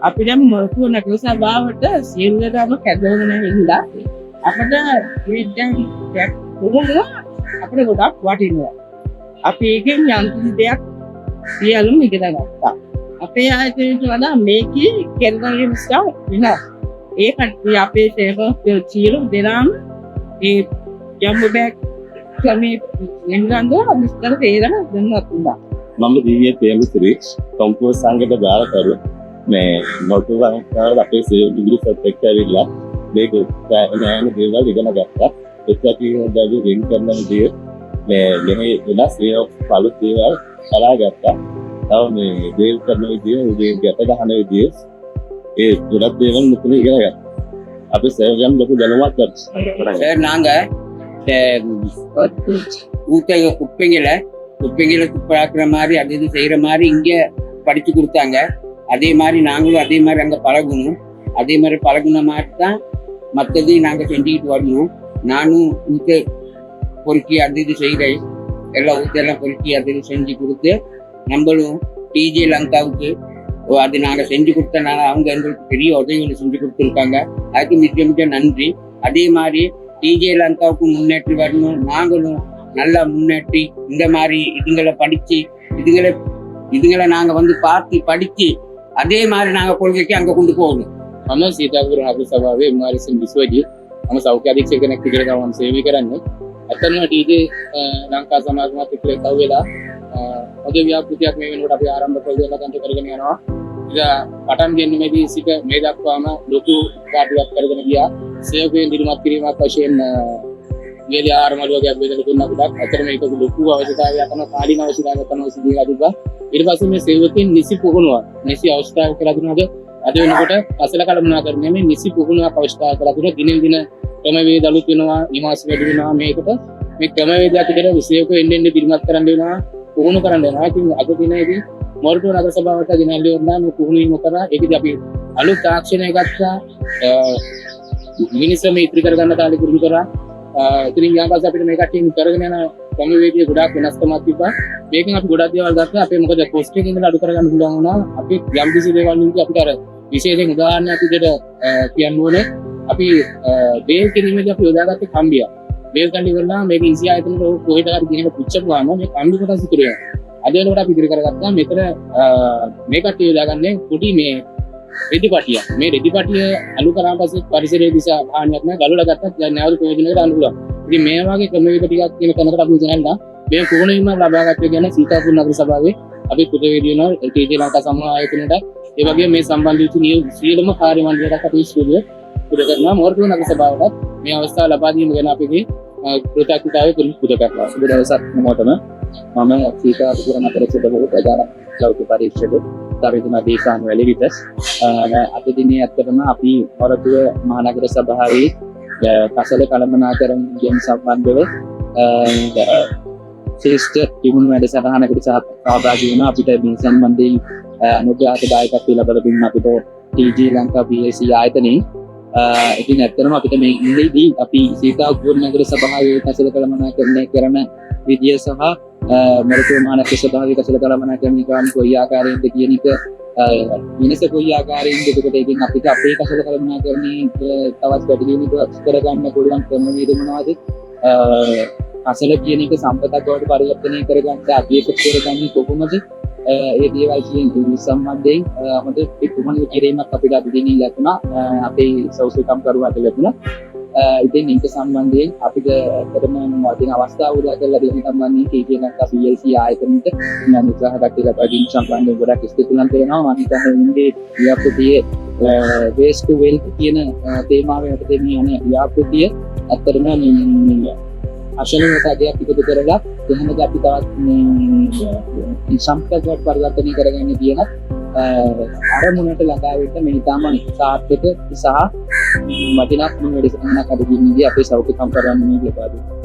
අපි දැන් මොකෝ නගර සභාවට සියලුම කැදවගෙන ඉඳලා අපිට මේ දැන් කොහොමද අපිට ගොඩක් වටිනවා. අපි ඒකෙන් යම් කිසි දෙයක් සියල්ලම ඉගෙන ගත්තා. අපේ ආයතනයට වඩා මේකේ කෙරෙන නිසා වෙනස්. ඒකට අපේ සේවක සියලු දෙනාම ඒ යම්බැක් ක්‍රමයේ වෙනඳ විස්තර තේරෙන දෙන්නත් උනා. මම දිව්‍ය ප්‍රේමසිරි කොම්පෝස් සංගත බාරකරු මේ මොටුවාකාර අපේ ඩිග්‍රී සබ්ජෙක්ට් ඇවිල්ලා මේක නෑන දේවල් ඉගෙන ගත්තා. එක්කටින් දැවි වෙන් කරන දේ මේ වෙනස් වේ ඔෆ් පළු දේවල් කලා ගත්තා. තව මේ දේල් කරන විදිය උදේ ගැට ගන්න විදිය ඒ ගොඩක් දේවල් මුකුත් ඉගෙන ගත්තා. අපි සර්ජන් ලොකු දැනුමක් ගත්තා. சார் நாங்க ஊத்த குப்பைங்களை துப்பாக்குற மாதிரி அது இது செய்யற மாதிரி இங்க படிச்சு கொடுத்தாங்க. அதே மாதிரி நாங்களும் அதே மாதிரி அங்க பழகணும். அதே மாதிரி பழகுன மாதிரி தான் மற்றதையும் நாங்க செஞ்சுக்கிட்டு வரணும். நானும் ஊத்த பொறுக்கி அது இது செய்கிறேன். எல்லாம் ஊத்தெல்லாம் பொறுக்கி அது இது செஞ்சு கொடுத்து நம்மளும் டிஜே லங்காவுக்கு அது நாங்கள் செஞ்சு கொடுத்தனால அவங்க எங்களுக்கு பெரிய உதவிகளை செஞ்சு கொடுத்துருக்காங்க. அதுக்கு மிக மிக நன்றி. அதே மாதிரி டிஜே லங்காவுக்கு முன்னேற்றி வரணும். நாங்களும் நல்லா முன்னேற்றி இந்த மாதிரி இதுங்களை படித்து இதுங்களை நாங்கள் வந்து பார்த்து படித்து அதே மாதிரி நாங்கள் கொள்கைக்கு அங்கே கொண்டு போகணும். මම සීතාපුර නගර සභාවේ එම්.ආර්.එස්. විශ්වවිද්‍යාලයේ මම සෞඛ්‍ය අධීක්ෂක කෙනෙක් විදිහට තමයි සේවය කරන්නේ. ඇත්තටම ටීජේ ලංකා සමාගමත් එක්ක එකතු වෙලා හොඳ ව්‍යාපෘතියක් මේ වෙනකොට අපි ආරම්භ කරගෙන යනවා. ඉතින් පටන් ගැනීමේදී සිට මේ දක්වාම ලොකු කාර්යයක් කරගෙන ගියා. සේවකයන් දිනුමත් කිරීමක් වශයෙන් ගේලි ආරමල වගේ බෙදලා දුන්නා ගොඩක්. ඇත්තටම මේක ලොකු අවශ්‍යතාවයක් කරන කාලීන අවශ්‍යතාවයක් කරන සිදුවලා තිබ්බා. ඊට පස්සේ මේ සේවකයන් නිසි පුහුණුවක් නිසි අවස්ථාවක් කියලා දුන්නාද අද වෙනකොට කසල කළමනා කරන්නේ මේ නිසි පුහුණුවක් අවස්ථාවක් කරලා දුන්නා. දිනෙන් දින ක්‍රමවේද අලුත් වෙනවා, විමාස වැඩි වෙනවා. මේකට මේ ක්‍රමවේදයක් විදිහට විශේෂකව එන්න දිරිමත් කරන්න වෙනවා, පුහුණු කරන්න වෙනවා. ඉතින් අද දිනේදී මොරටුව නගර සභාවට ගෙනල්ලි වුණා මේ පුහුණු වීම කරා. ඒකදී අපි අලුත් තාක්ෂණය ගත්තා. මිනිස්සු මේ ඉතිරි කරගන්න තාලෙ පුරුදු කරා. ඉතින් ඊට පස්සේ අපිට මේ කටින් කරගෙන යන ක්‍රමවේදය ගොඩාක් වෙනස්කමක් තිබ්බා. මේකෙන් අපි ගොඩක් දේවල් ගත්තා. අපේ මොකද කොස්ට් එකකින් ඉඳලා අඩු කරගන්න පුළුවන් වුණා. අපි යම් කිසි දේවල් වලින් අපිට අර විශේෂයෙන් උදාහරණයක් විදිහට කියන්න ඕනේ. අපි බේල් කිරීමේදී අපි යොදාගත්තේ කම්බිය. බේල් කල්ලි වලලා මේක ඉසි ආයතනට කොහෙට හරි ගිහින් පුච්චපුවාම මේ කම්බි කොටස් ඉතුරු වෙනවා. අද වෙනකොට අපි ඉදිරි කරගත්තා. මෙතන මේ කට්ටිය යොදාගන්නේ පොඩි මේ රෙදිපටිය. මේ රෙදිපටිය අලු කරාන් පස්සේ පරිසරයේ දිශා හානියක් නැහැ. ගලවලා ගත්තත් දැන් නැවත ප්‍රයෝජනයකට ගන්න පුළුවන්. ඉතින් මේ වගේ ක්‍රමවේද ටිකක් තියෙන තැනකට අපි ගෙනල්ලා මේ පුහුණුවීම ලබා ගන්න කියන සීතාපුර නගර සභාවේ අපි පුදවේදී වෙනවා ටීජේ ලංකා සමූහ ආයතනයට. ඒ වගේම මේ සම්බන්ධ වූ සියලුම කාර්ය මණ්ඩලයට අපි ස්තුතිය පුද කරනවා. මොරටුව නගර සභාවට මේ අවස්ථාව ලබා දීම ගැන අපගේ කෘතඥතාවය පුද කරනවා. සුබ දවසක් හැමෝටම. මම සීතාපුර නගර සභාවේ ප්‍රධාන ලෞකික පරීක්ෂක තරිතුමා දීකාන් වැලිවිතස්. අද දිනේ ඇත්තටම අපි මොරටුව මහනගර සභාවේ කසල කළමනාකරණ ගැන සම්බන්ධව ශ්‍රේෂ්ඨ තිබුණු වැඩසටහනකට සහභාගී වුණා. අපිට මේ සම්බන්ධයෙන් අනුග්‍රහක දායකත්වය ලබා දුන්න අපිට ටීජී ලංකා BAC ආයතනයේ ඉතින් ඇත්තටම අපිට මේ ඉඳීදී අපි සීතාපුර නගර සභාවේ කසල කළමනාකරණය කරන විදිය සහ මොරටුව මහනගර සභාවේ කසල කළමනාකරණය කරන කොයි ආකාරයෙන්ද කියන එක වෙනස කොයි ආකාරයෙන්ද එතකොට ඒකෙන් අපිට අපේ කසල කළමනාකරණයේ තවත් පැතිරීමක් කරගන්න පුළුවන් ක්‍රමවේද මොනවද? අසල කියන එක සම්පතක් බවට පරිවර්තනය කරගන්න අධ්‍යයනය කරගන්නේ කොහොමද? ඒ දේවල් කියන සම්බන්ධයෙන් හොඳ පුහුණු කිරීමක් අපිට අද දිනේ ලැබුණා. අපේ සෞඛ්‍යකම් කරුවාට ලැබුණා. ඉතින් මේක සම්බන්ධයෙන් අපිට ඇත්තටම වදින අවස්ථාව උදා කරලා දෙන්න සම්බන්ධයෙන් ටීජේ ලංකා PLC ආයතනයට මම උත්සාහ කටයුතු ලබා සම්බන්ධයෙන් ගොඩක් ස්තුතිවන්ත වෙනවා. මම හිතන්නේ ඉන්නේ ව්‍යාපෘතියේ waste to wealth කියන තේමාව යටතේ මේ යන ව්‍යාපෘතිය ඇත්තටම අශලීලතාවයක් එකතු කරලා කොහොමද අපි තවත් මේ සම්පතකට පරිවර්තනය කරගන්නේ කියන අරමුණට ළඟා වෙන්න මේ තාම සාර්ථක සහ වටිනා වැඩසටහනක් අද දිනේදී අපේ සෞඛ්‍ය සම්ප්‍රදාය ලබා දෙනවා.